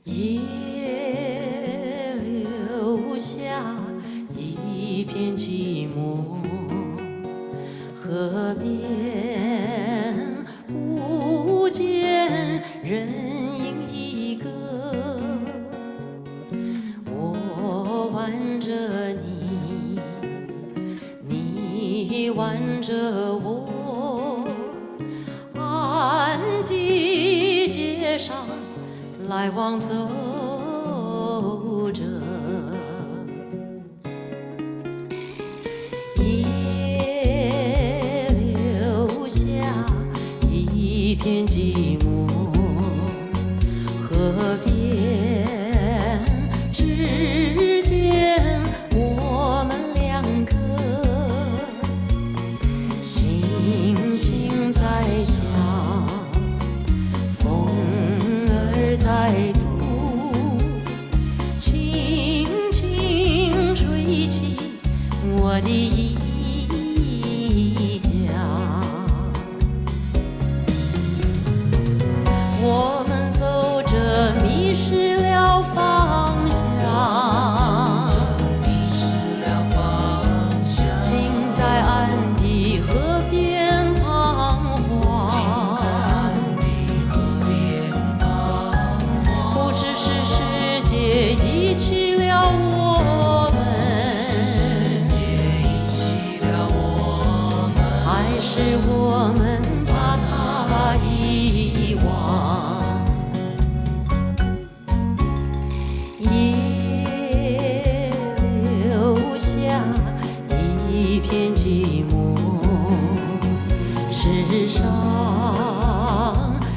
夜留下一片寂寞，河边不见人影一个。我挽着你，你挽着我，暗地街上来往走着，夜留下一片寂寞，河边只见我们两个，星星在笑，风儿在读，轻轻吹起我的衣角。我们走着迷失了方向，竟在暗地河边彷徨。不知是世界遗弃了我们，还是我们把它遗忘。夜留下一片寂寞，世上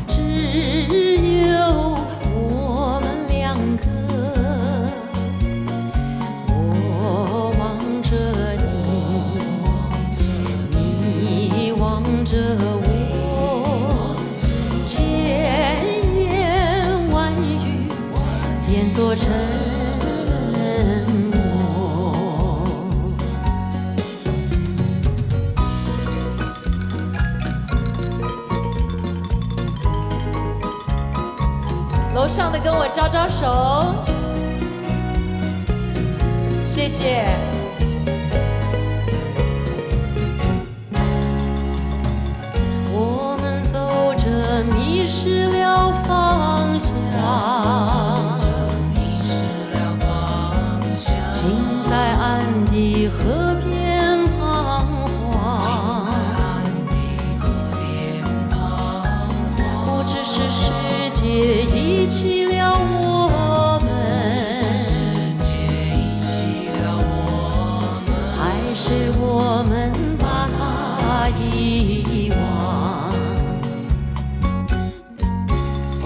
只有我们两个。我望着你，你望着我，千言万语变作沉默。楼上的跟我招招手，谢谢。我们走着迷失了方向，竟在暗地河边彷徨。不知是世界遗弃了我们，还是我们把它遗忘。哦，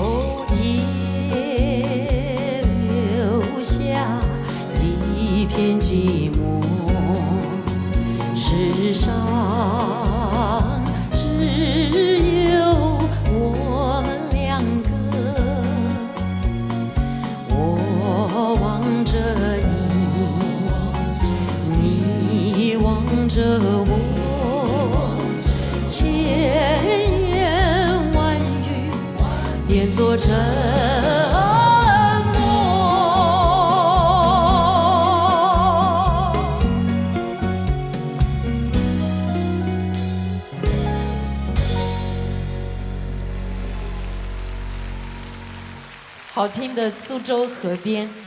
夜留下一片寂寞，世上只有我们两个。我望着你，你望着我，千言万语变作沉默。好听的苏州河边。